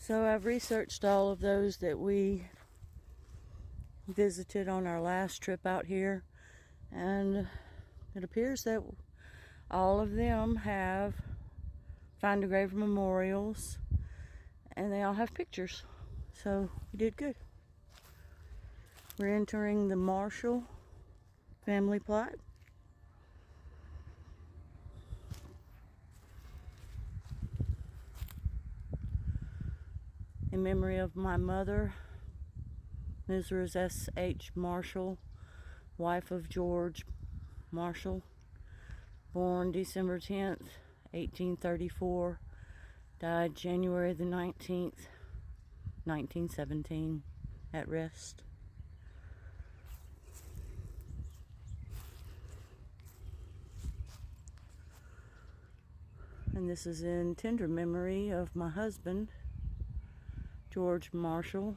So I've researched all of those that we visited on our last trip out here, and it appears that all of them have find a grave memorials, and they all have pictures. So we did good. We're entering the Marshall family plot. In memory of my mother, Mrs. S.H. Marshall, wife of George Marshall, born December 10th, 1834, died January the 19th, 1917, at rest. And this is in tender memory of my husband, George Marshall,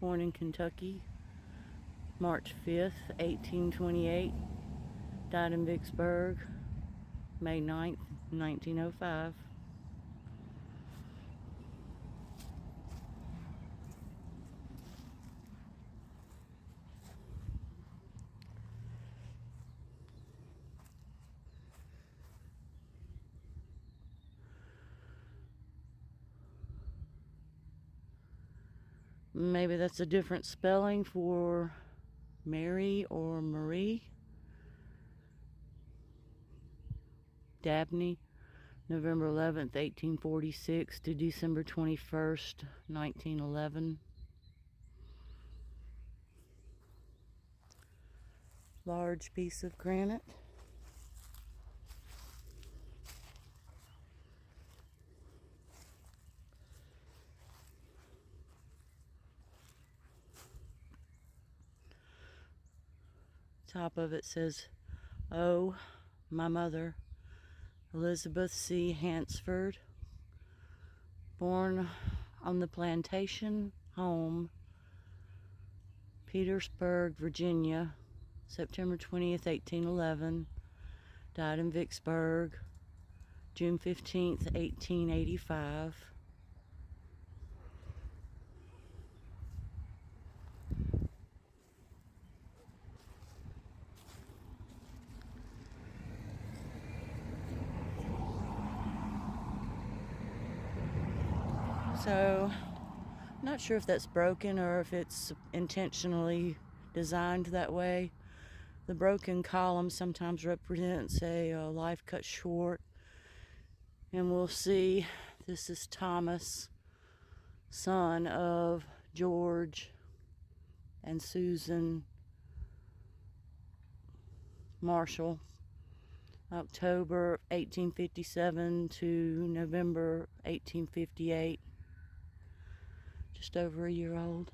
born in Kentucky, March 5th, 1828, died in Vicksburg, May 9th, 1905. Maybe that's a different spelling for Mary or Marie. Dabney, November 11th, 1846 to December 21st, 1911. Large piece of granite. Top of it says, "Oh, my mother, Elizabeth C. Hansford, born on the plantation home, Petersburg, Virginia, September 20th, 1811, died in Vicksburg, June 15th, 1885. So, not sure if that's broken or if it's intentionally designed that way. The broken column sometimes represents a life cut short. And we'll see, this is Thomas, son of George and Susan Marshall, October 1857 to November 1858. Just over a year old.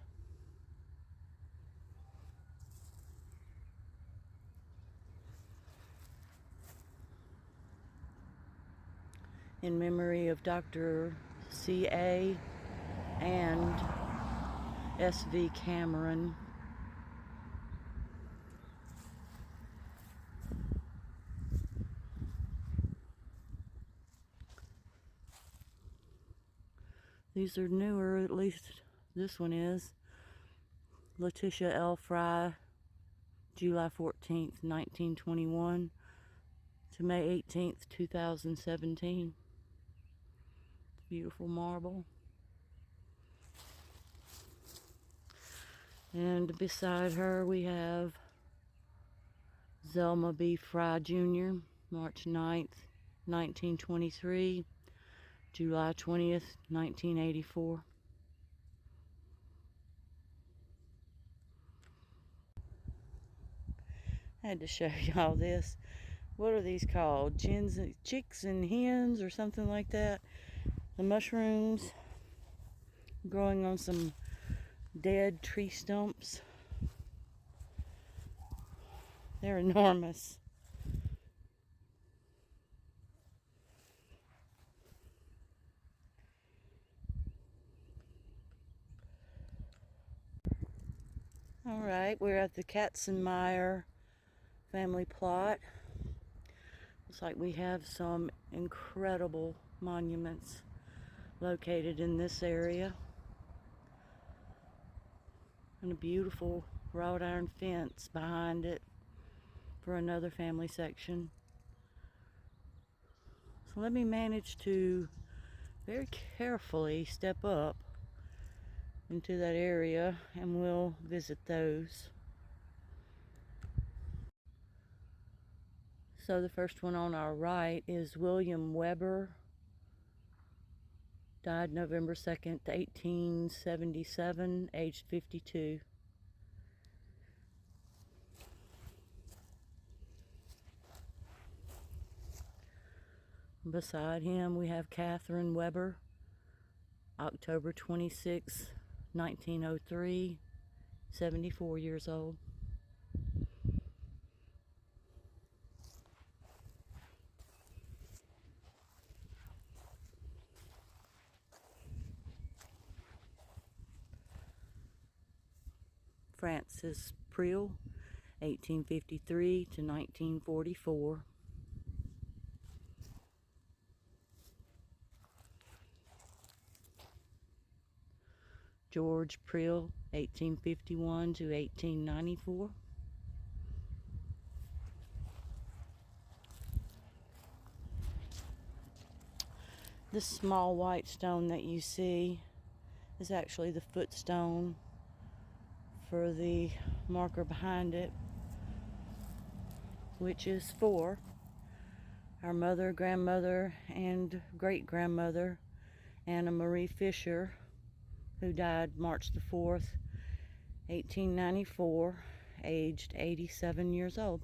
In memory of Dr. C.A. and S.V. Cameron. These are newer, at least this one is. Letitia L. Fry, July 14th, 1921 to May 18th, 2017. Beautiful marble. And beside her we have Zelma B. Fry Jr., March 9th, 1923, July 20th, 1984. I had to show y'all this. What are these called? Chicks and hens or something like that. The mushrooms growing on some dead tree stumps. They're enormous. All right, we're at the Katzenmaier family plot. Looks like we have some incredible monuments located in this area. And a beautiful wrought iron fence behind it for another family section. So let me manage to very carefully step up into that area and we'll visit those. So the first one on our right is William Weber, died November 2nd, 1877, aged 52. Beside him we have Catherine Weber, October 26, 1903, 74 years old. Francis Priel, 1853 to 1944. George Priel, 1851 to 1894. This small white stone that you see is actually the footstone for the marker behind it, which is for our mother, grandmother, and great-grandmother, Anna Marie Fisher, who died March the 4th, 1894, aged 87 years old.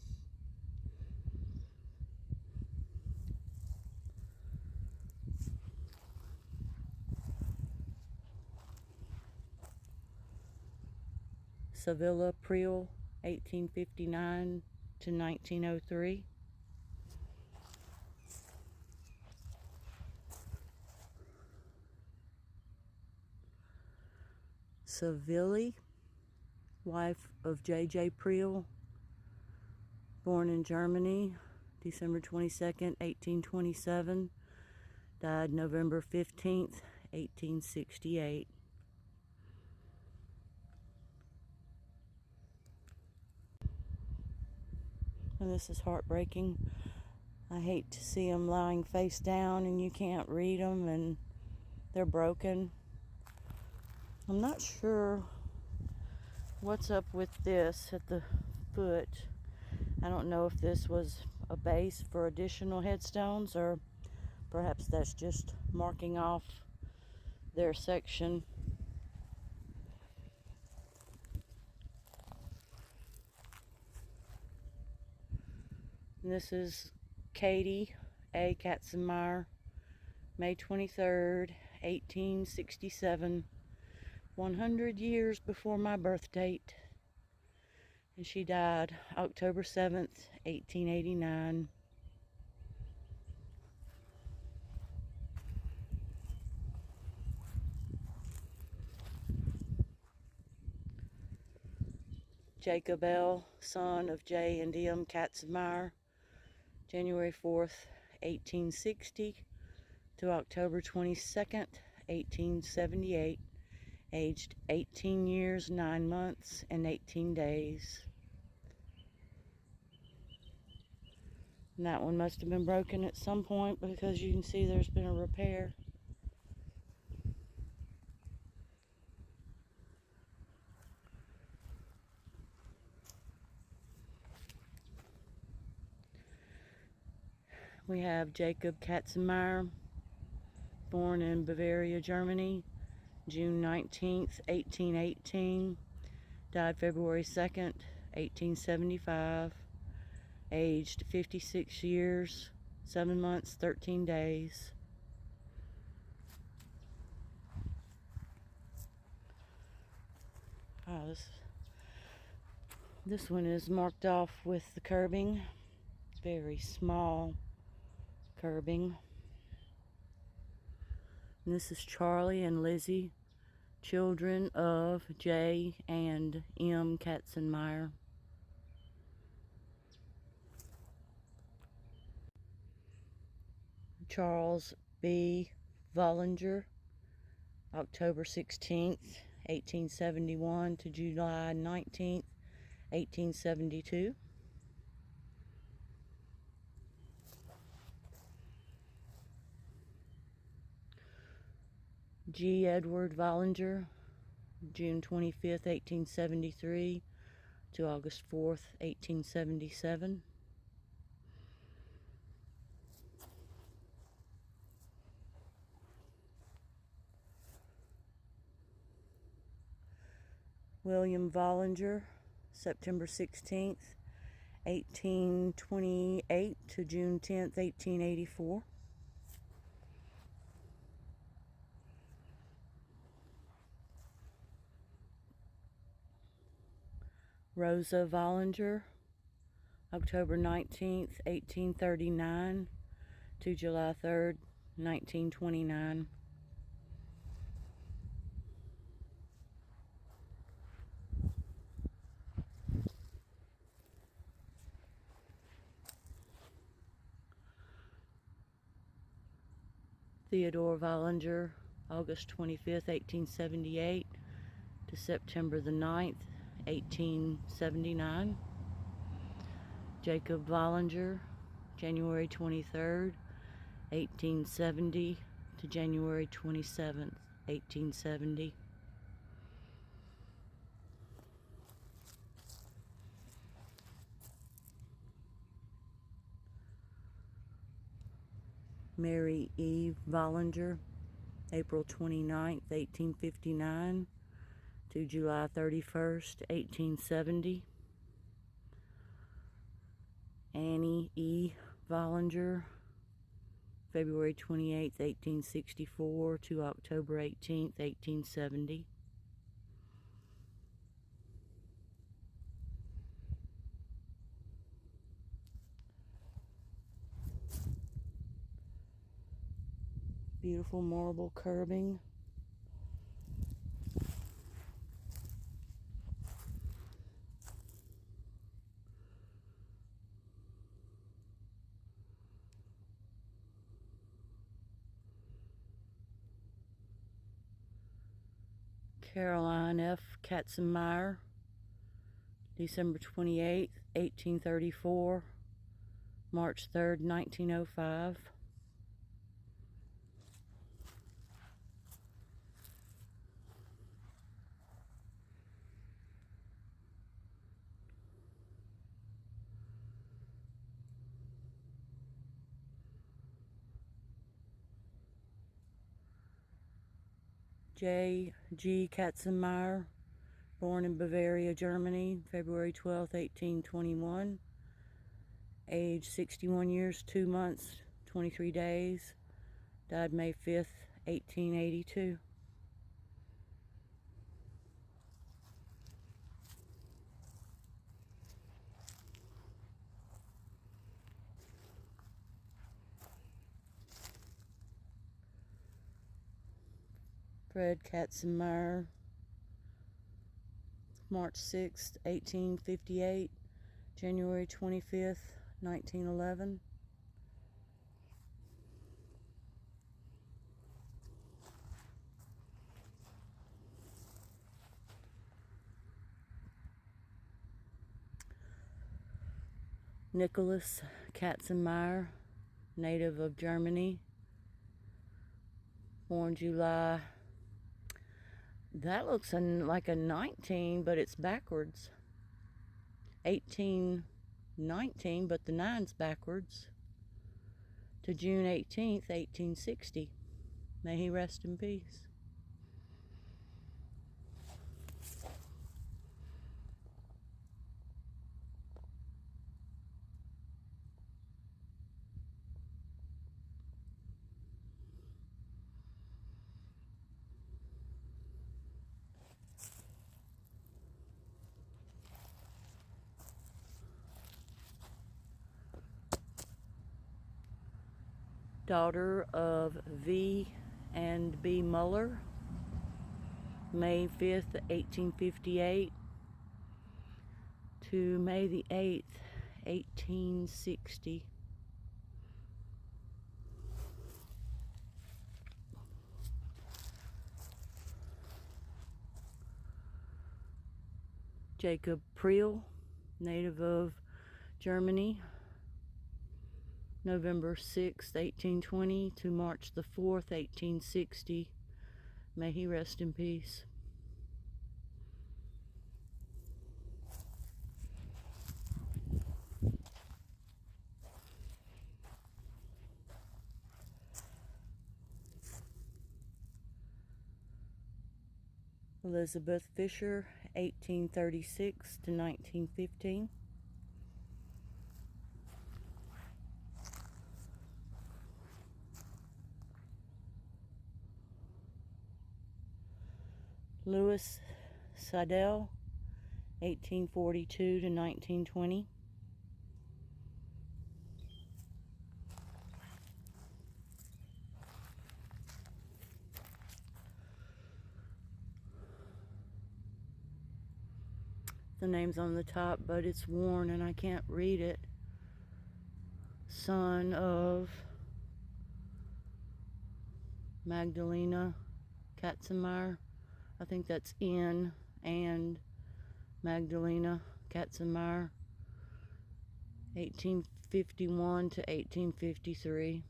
Sevilla Priel, 1859 to 1903. Sevilla, wife of J.J. Priel, born in Germany, December 22nd, 1827, died November 15th, 1868. And this is heartbreaking. I hate to see them lying face down and you can't read them and they're broken. I'm not sure what's up with this at the foot. I don't know if this was a base for additional headstones or perhaps that's just marking off their section. And this is Katie A. Katzenmaier, May 23rd, 1867, 100 years before my birth date. And she died October 7th, 1889. Jacob L., son of J. and M. Katzenmaier, January 4th, 1860 to October 22nd, 1878, aged 18 years, 9 months, and 18 days. And that one must have been broken at some point because you can see there's been a repair. We have Jacob Katzenmaier, born in Bavaria, Germany, June 19th, 1818, died February 2nd, 1875, aged 56 years, 7 months, 13 days. Oh, this one is marked off with the curbing, very small curbing. And this is Charlie and Lizzie, children of J. and M. Katzenmaier. Charles B. Vollinger, October 16th, 1871 to July 19th, 1872. G. Edward Vollinger, June 25th, 1873 to August 4th, 1877. William Vollinger, September 16th, 1828 to June 10th, 1884. Rosa Vollinger, October 19th, 1839 to July 3rd, 1929. Theodore Vollinger, August 25th, 1878 to September the 9th, 1879. Jacob Vollinger, January 23rd, 1870 to January 27th, 1870. Mary E. Vollinger, April 29th, 1859 to July 31st, 1870. Annie E. Vollinger, February 28th, 1864 to October 18th, 1870. Beautiful marble curbing. Caroline F. Katzenmaier, December 28th, 1834, March 3rd, 1905. J. G. Katzenmaier, born in Bavaria, Germany, February 12, 1821. Age 61 years, 2 months, 23 days. Died May 5th, 1882. Fred Katzenmaier, March 6th, 1858, January 25th, 1911. Nicholas Katzenmaier, native of Germany, born July. That looks like a 19, but it's backwards. 1819, but the 9's backwards. To June 18th, 1860. May he rest in peace. Daughter of V. and B. Muller, May 5th, 1858 to May the 8th, 1860. Jacob Priel, native of Germany, November 6, 1820 to March the 4th, 1860. May he rest in peace. Elizabeth Fisher, 1836 to 1915. Louis Seidel, 1842 to 1920. The name's on the top, but it's worn and I can't read it. Son of Magdalena Katzenmaier. I think that's N and Magdalena Katzenmaier, 1851 to 1853.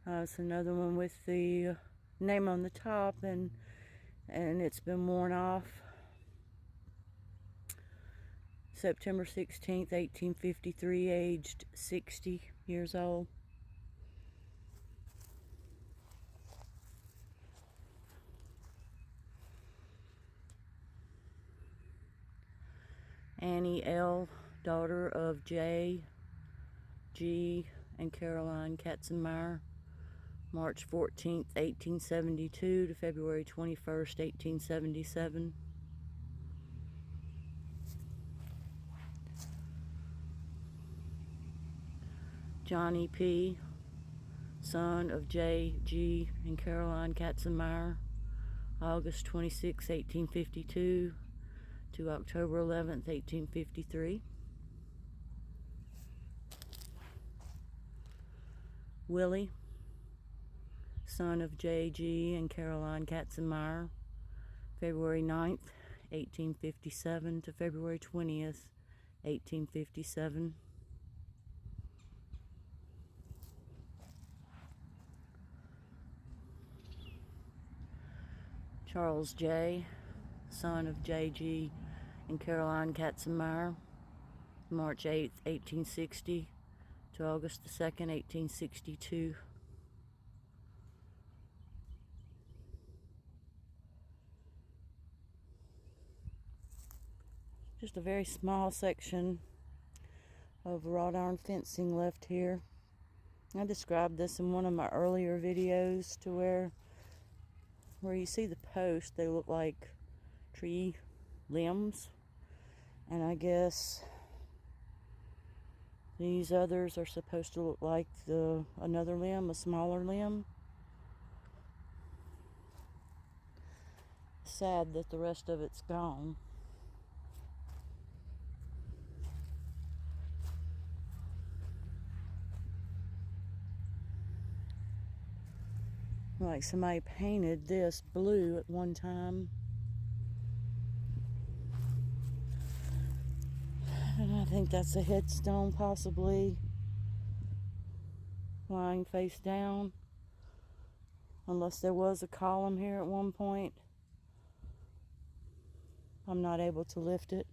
It's another one with the name on the top, and it's been worn off. September 16th, 1853, aged 60 years old. Annie L., daughter of J. G. and Caroline Katzenmaier, March 14th, 1872 to February 21st, 1877. Johnny P., son of J. G. and Caroline Katzenmaier, August 26, 1852 to October 11th, 1853. Willie, son of J. G. and Caroline Katzenmaier, February 9th, 1857 to February 20th, 1857. Charles J., son of J. G. and Caroline Katzenmaier, March 8th, 1860 to August 2nd, 1862. Just a very small section of wrought iron fencing left here. I described this in one of my earlier videos, to where you see the posts, they look like tree limbs, and I guess these others are supposed to look like another limb, a smaller limb. Sad that the rest of it's gone. Like somebody painted this blue at one time. And I think that's a headstone, possibly lying face down, unless there was a column here at one point. I'm not able to lift it.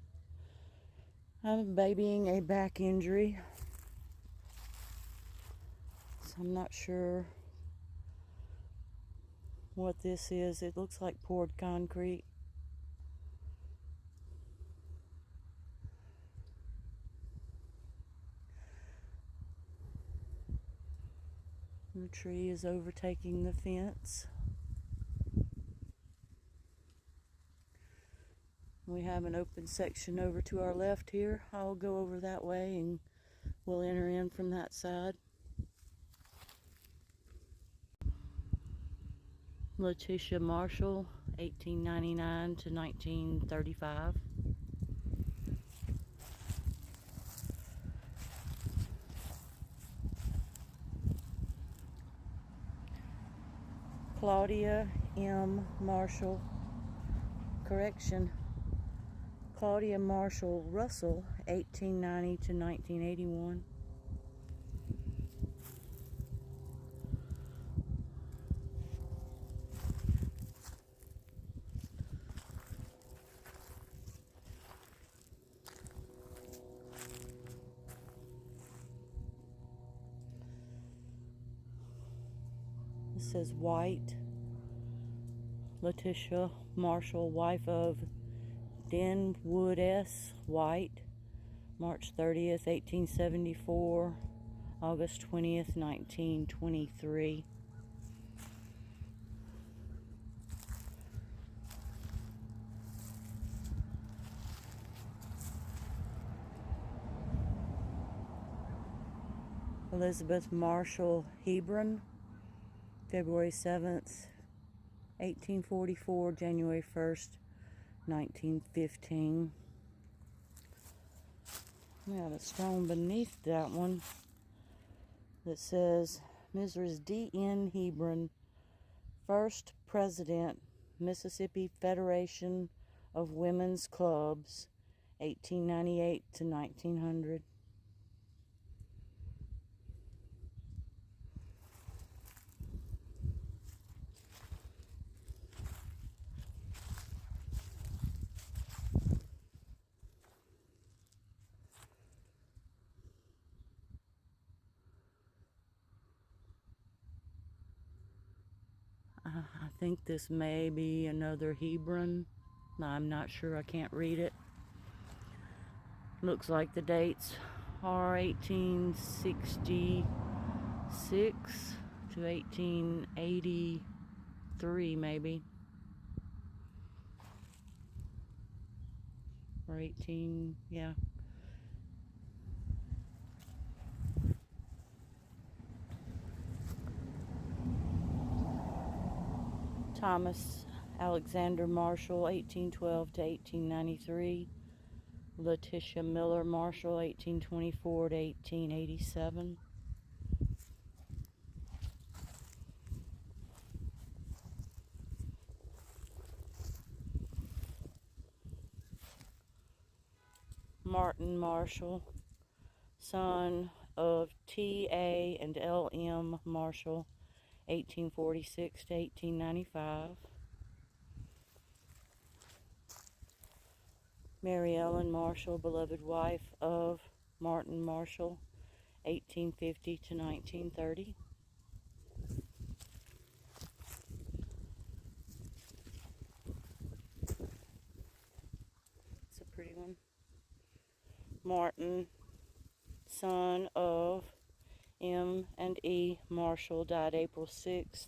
I'm babying a back injury, so I'm not sure what this is. It looks like poured concrete. The tree is overtaking the fence. We have an open section over to our left here. I'll go over that way and we'll enter in from that side. Letitia Marshall, 1899 to 1935. Claudia M. Marshall, Claudia Marshall Russell, 1890 to 1981. This says White, Letitia Marshall, wife of Denwood S. White, March 30th, 1874, August 20th, 1923. Elizabeth Marshall Hebron, February 7th, 1844, January 1st, 1915. We have a stone beneath that one that says Mrs. D.N. Hebron, first president, Mississippi Federation of Women's Clubs, 1898 to 1900. I think this may be another Hebron. I'm not sure, I can't read it. Looks like the dates are 1866 to 1883 maybe. Or 18, yeah. Thomas Alexander Marshall, 1812 to 1893. Letitia Miller Marshall, 1824 to 1887. Martin Marshall, son of T.A. and L.M. Marshall, 1846 to 1895. Mary Ellen Marshall, beloved wife of Martin Marshall, 1850 to 1930. It's a pretty one. Martin, son of M. and E. Marshall, died April 6th,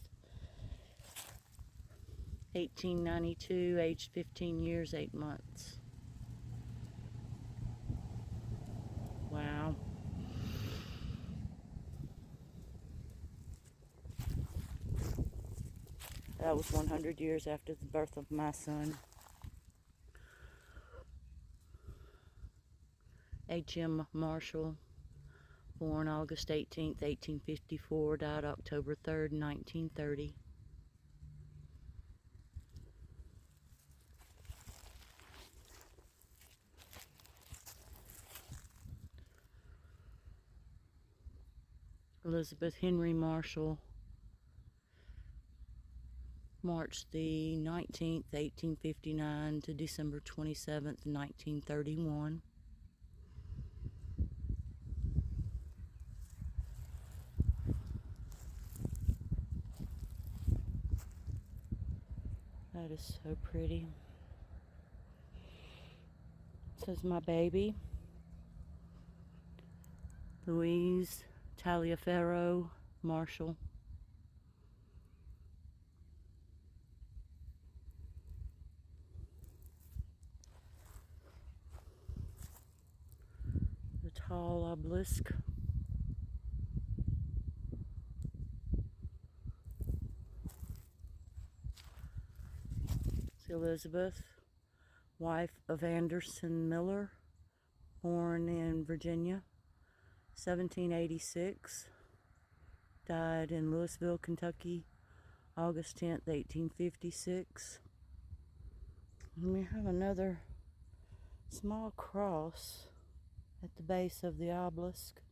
1892, aged 15 years, 8 months. Wow. That was 100 years after the birth of my son. H.M. Marshall, born August 18th, 1854, died October 3rd, 1930. Elizabeth Henry Marshall, March the 19th, 1859 to December 27th, 1931. That is so pretty. This is my baby, Louise Taliaferro Marshall. The tall obelisk. Elizabeth, wife of Anderson Miller, born in Virginia, 1786, died in Louisville, Kentucky, August 10th, 1856. And we have another small cross at the base of the obelisk.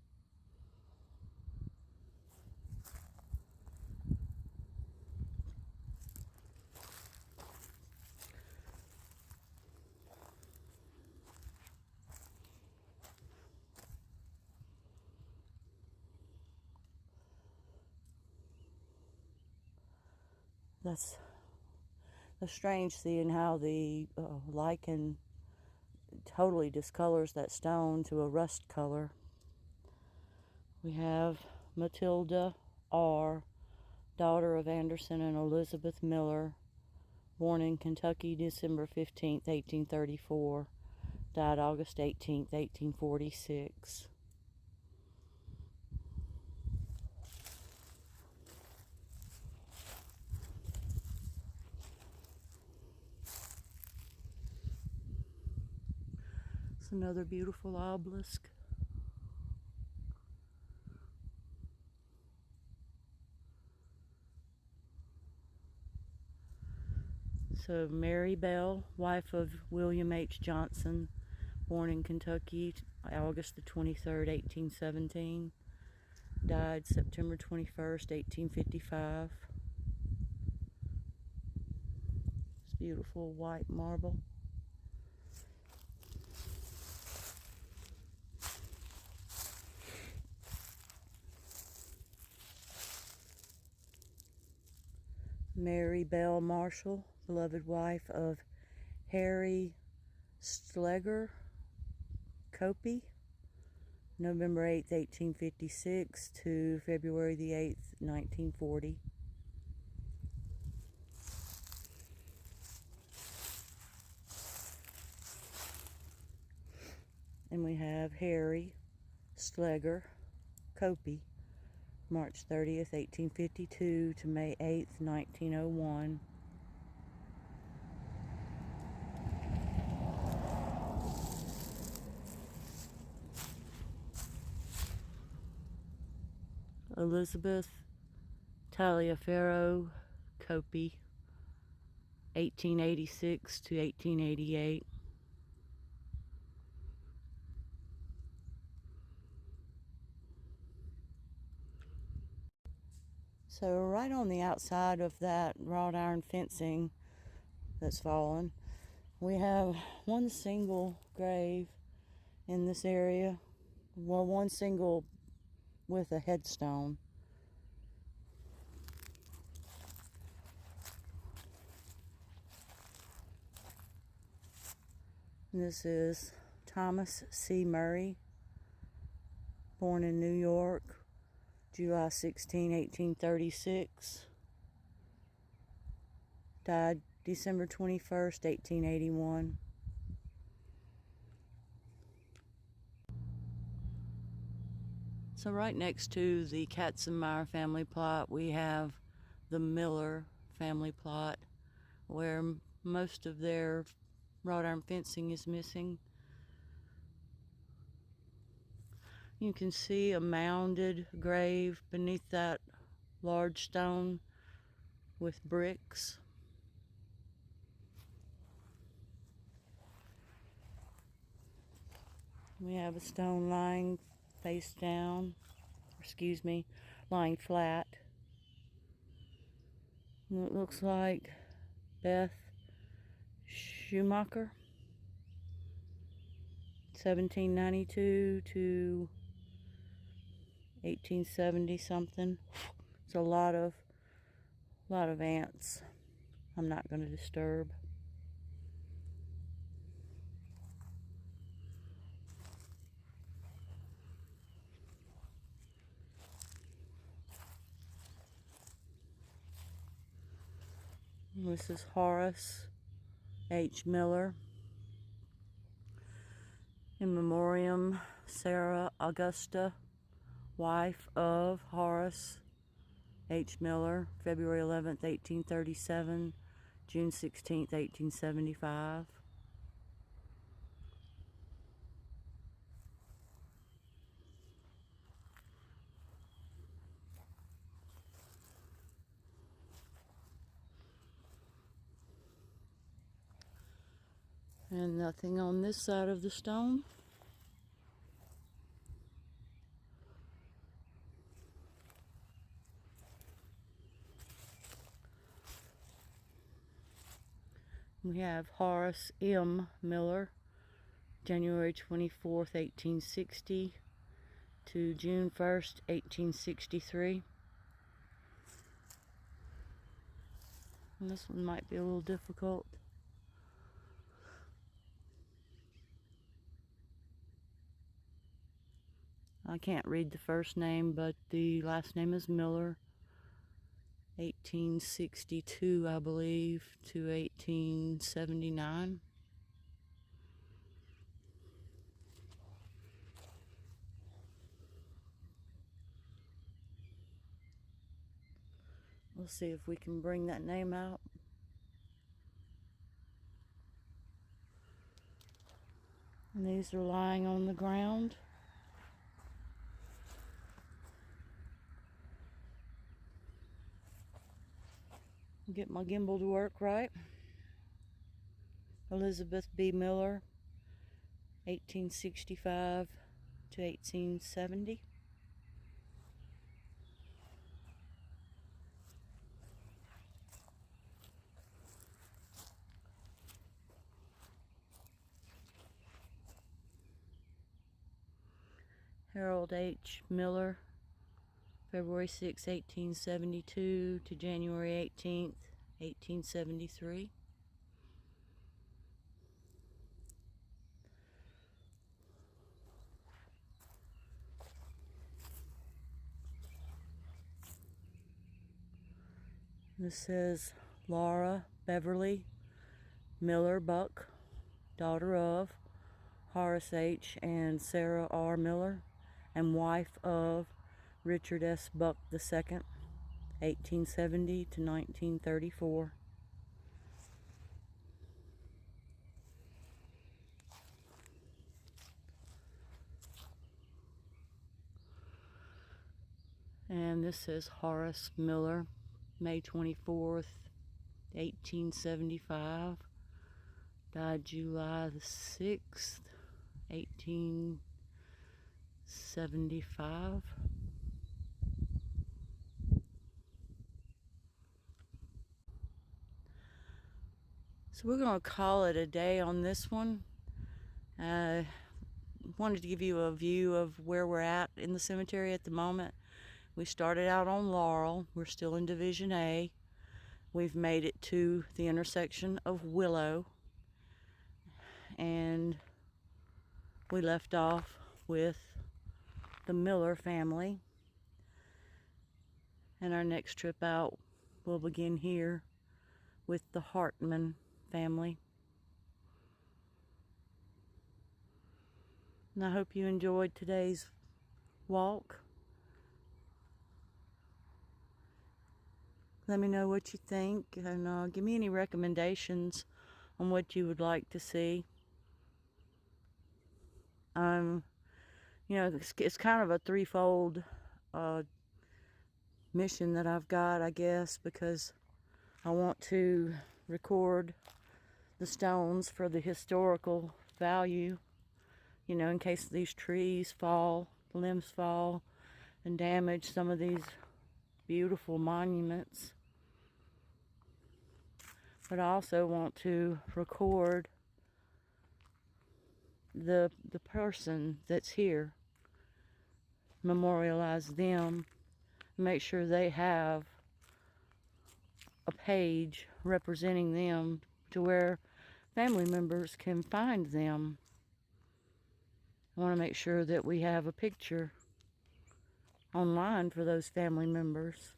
That's strange seeing how the lichen totally discolors that stone to a rust color. We have Matilda R., daughter of Anderson and Elizabeth Miller, born in Kentucky December 15th, 1834, died August 18th, 1846. It's another beautiful obelisk. So Mary Bell, wife of William H. Johnson, born in Kentucky, August the 23rd, 1817, died September 21st, 1855. It's beautiful white marble. Mary Bell Marshall, beloved wife of Harry Schleger, Kopi, November 8th, 1856 to February the 8th, 1940. And we have Harry Schleger, Kopi, March 30th, 1852 to May 8th, 1901. Elizabeth Taliaferro, Kopi, 1886 to 1888. So right on the outside of that wrought iron fencing that's fallen, we have one single grave in this area. Well, one single with a headstone. This is Thomas C. Murray, born in New York, July 16, 1836. Died December 21st, 1881. So right next to the Katzenmaier family plot, we have the Miller family plot, where most of their wrought iron fencing is missing. You can see a mounded grave beneath that large stone with bricks. We have a stone lying face down, lying flat. And it looks like Beth Schumacher, 1792 to 1870 something. It's a lot of ants I'm not going to disturb. This is Horace H. Miller. In memoriam, Sarah Augusta, wife of Horace H. Miller, February 11th, 1837 June 16th, 1875. And nothing on this side of the stone. We have Horace M. Miller, January 24th, 1860 to June 1st, 1863. And this one might be a little difficult. I can't read the first name, but the last name is Miller. 1862, I believe, to 1879. We'll see if we can bring that name out. And these are lying on the ground. Get my gimbal to work right. Elizabeth B. Miller, 1865 to 1870. Harold H. Miller, February 6, 1872 to January 18th, 1873. This says Laura Beverly Miller Buck, daughter of Horace H. and Sarah R. Miller, and wife of Richard S. Buck II, 1870 to 1934. And this says Horace Miller, May 24th, 1875. Died July the 6th, 1875. So we're going to call it a day on this one. Wanted to give you a view of where we're at in the cemetery at the moment. We started out on Laurel. We're still in Division A. We've made it to the intersection of Willow. And we left off with the Miller family. And our next trip out will begin here with the Hartman family. And I hope you enjoyed today's walk. Let me know what you think, and give me any recommendations on what you would like to see. It's kind of a threefold mission that I've got, I guess, because I want to record the stones for the historical value, in case these trees fall, limbs fall, and damage some of these beautiful monuments. But I also want to record the person that's here, memorialize them, make sure they have a page representing them to where family members can find them. I want to make sure that we have a picture online for those family members.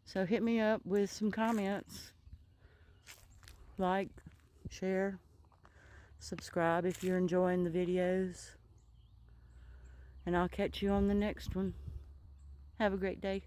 So hit me up with some comments. Like, share, subscribe if you're enjoying the videos. And I'll catch you on the next one. Have a great day.